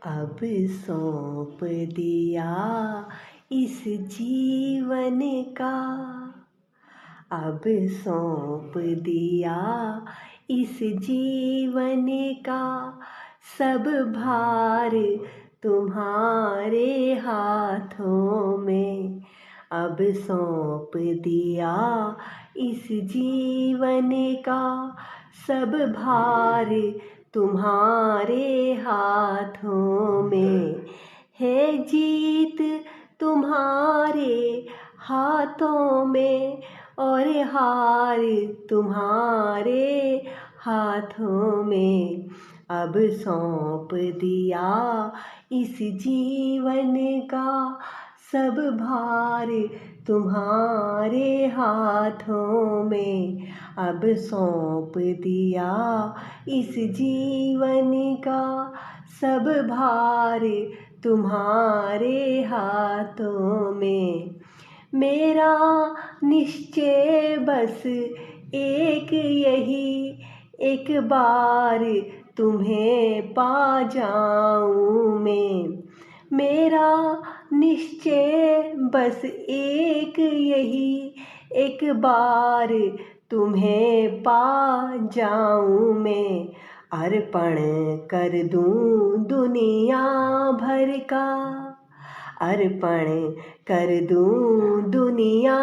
अब सौंप दिया इस जीवन का, अब सौंप दिया इस जीवन का, सब भार तुम्हारे हाथों में। अब सौंप दिया इस जीवन का, सब भार तुम्हारे हाथों में। है जीत तुम्हारे हाथों में और हार तुम्हारे हाथों में। अब सौंप दिया इस जीवन का, सब भार तुम्हारे हाथों में। अब सौंप दिया इस जीवन का, सब भार तुम्हारे हाथों में। मेरा निश्चय बस एक यही, एक बार तुम्हें पा जाऊं मैं। मेरा निश्चय बस एक यही, एक बार तुम्हें पा जाऊं मैं। अर्पण कर दूं दुनिया भर का, अर्पण कर दूं दुनिया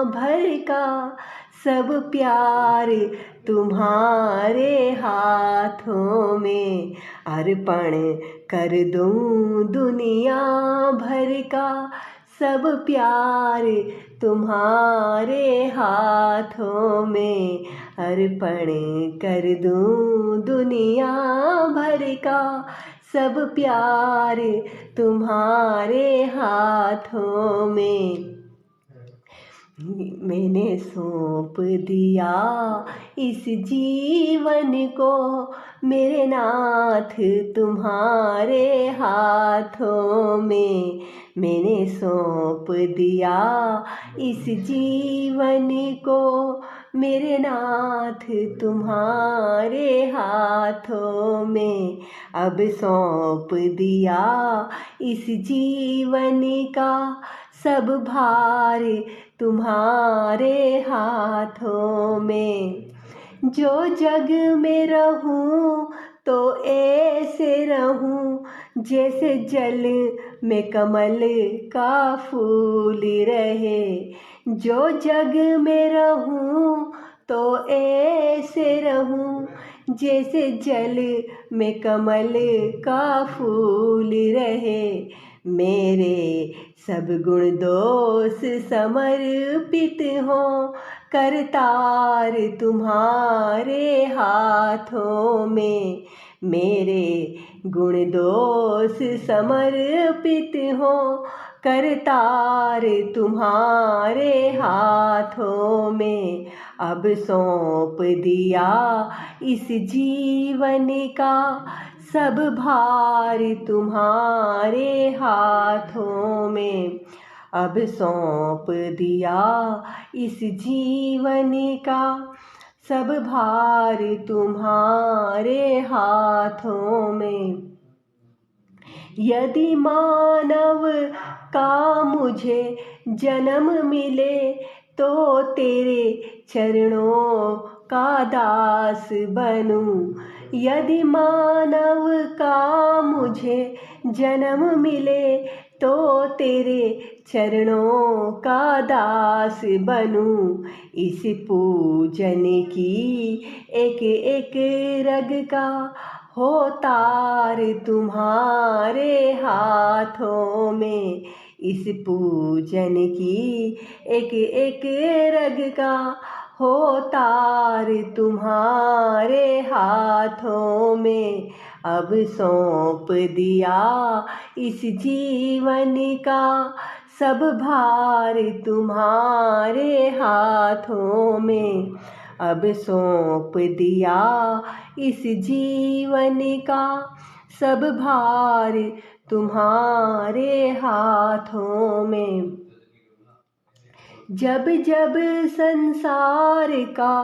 भर का, सब प्यार तुम्हारे हाथों में। अर्पण कर दूं दुनिया भर का, सब प्यार तुम्हारे हाथों में। अर्पण कर दूं दुनिया भर का, सब प्यार तुम्हारे हाथों में। मैंने सौंप दिया इस जीवन को मेरे नाथ तुम्हारे हाथों में। मैंने सौंप दिया इस जीवन को मेरे नाथ तुम्हारे हाथों में। अब सौंप दिया इस जीवन का, सब भार तुम्हारे हाथों में। जो जग में रहूं तो ऐसे रहूं, जैसे जल में कमल का फूल रहे। जो जग में रहूं तो ऐसे रहूं, जैसे जल में कमल का फूल रहे। मेरे सब गुण दोष समर्पित हों, करतार तुम्हारे हाथों में। मेरे गुण दोष समर्पित हों, करतार तुम्हारे हाथों में। अब सौंप दिया इस जीवन का, सब भार तुम्हारे हाथों में। अब सौंप दिया इस जीवन का, सब भार तुम्हारे हाथों में। यदि मानव का मुझे जन्म मिले, तो तेरे चरणों का दास बनूं। यदि मानव का मुझे जन्म मिले, तो तेरे चरणों का दास बनूं। इस पूजन की एक एक रग का हो तार तुम्हारे हाथों में। इस पूजन की एक एक रग का हो तार तुम्हारे हाथों में। अब सौंप दिया इस जीवन का, सब भार तुम्हारे हाथों में। अब सौंप दिया इस जीवन का, सब भार तुम्हारे हाथों में। जब जब संसार का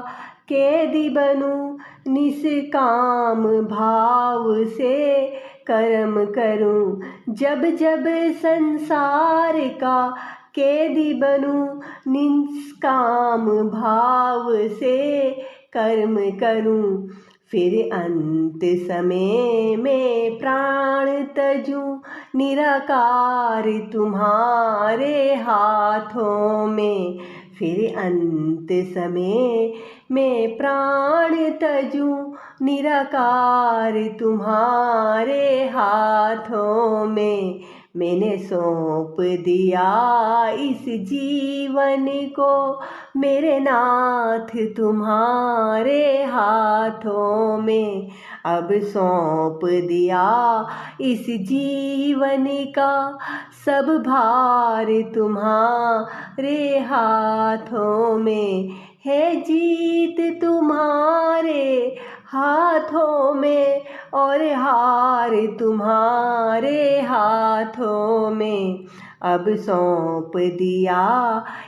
कैदी बनूं, निष्काम भाव से कर्म करूं। जब जब संसार का कैदी बनूं, निष्काम भाव से कर्म करूं। फिर अंत समय में प्राण तजूं, निराकार तुम्हारे हाथों में। फिर अंत समय में प्राण तजूं, निराकार तुम्हारे हाथों में। मैंने सौंप दिया इस जीवन को मेरे नाथ तुम्हारे हाथों में। अब सौंप दिया इस जीवन का सब भार तुम्हारे हाथों में। है जीत तुम्हारे हाथों में और हार तुम्हारे हाथों में। अब सौंप दिया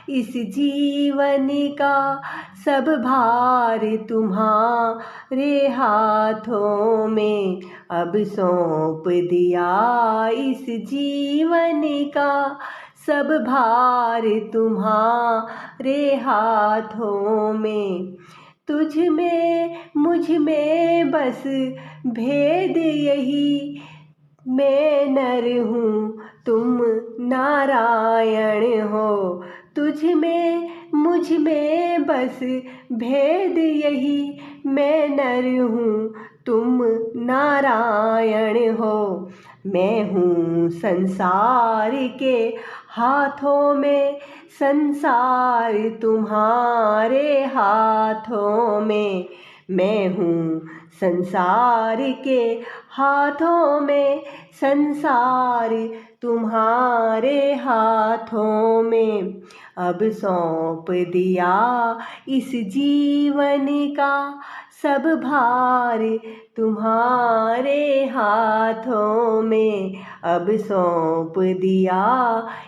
इस जीवन का सब भार तुम्हारे हाथों में। अब सौंप दिया इस जीवन का सब भार तुम्हारे हाथों में। तुझ में मुझ में बस भेद यही, मैं नर हूँ तुम नारायण हो। तुझ में मुझ में बस भेद यही, मैं नर हूँ तुम नारायण हो। मैं हूँ संसार के हाथों में, संसार तुम्हारे हाथों में। मैं हूँ संसार के हाथों में, संसार तुम्हारे हाथों में। अब सौंप दिया इस जीवन का सब भार तुम्हारे हाथों में। अब सौंप दिया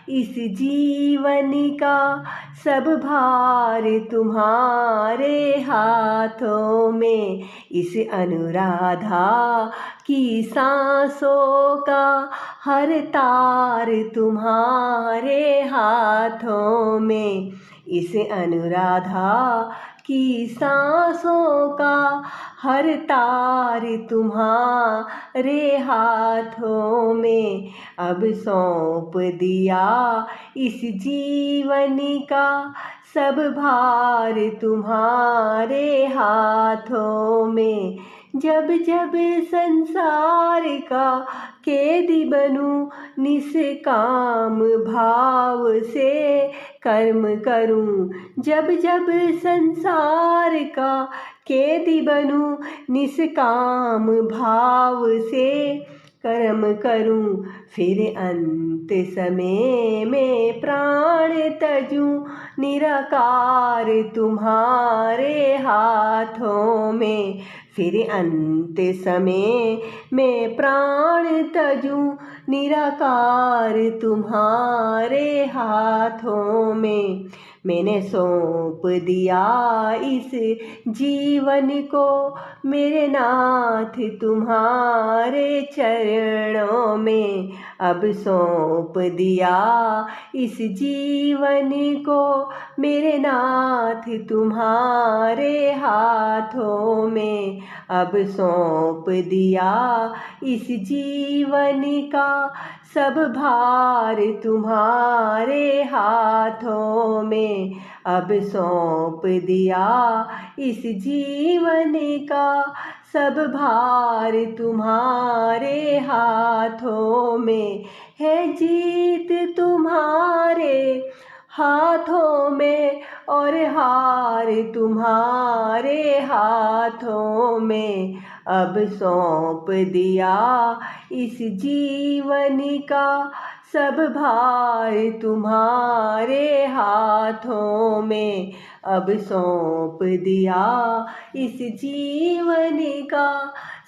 इस जीवन का सब भार तुम्हारे हाथों में। इस अनुराधा की सांसों का हर तार तुम्हारे हाथों में। इस अनुराधा की सांसों का हर तार तुम्हारे हाथों में। अब सौंप दिया इस जीवन का सब भार तुम्हारे हाथों में। जब जब संसार का कैदी बनूं, निष्काम भाव से कर्म करूं। जब जब संसार का कैदी बनूं, निष्काम भाव से कर्म करूं। फिर अंत समय में प्राण तजूं, निराकार तुम्हारे हाथों में। फिर अंत समय में प्राण तजूं, निराकार तुम्हारे हाथों में। मैंने सौंप दिया इस जीवन को मेरे नाथ तुम्हारे चरणों में। अब सौंप दिया इस जीवन को मेरे नाथ तुम्हारे हाथों में। अब सौंप दिया इस जीवन का सब भार तुम्हारे हाथों में। अब सौंप दिया इस जीवन का सब भार तुम्हारे हाथों में। है जीत तुम्हारे हाथों में और हार तुम्हारे हाथों में। अब सौंप दिया इस जीवन का सब भार तुम्हारे हाथों में। अब सौंप दिया इस जीवन का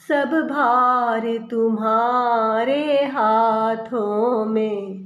सब भार तुम्हारे हाथों में।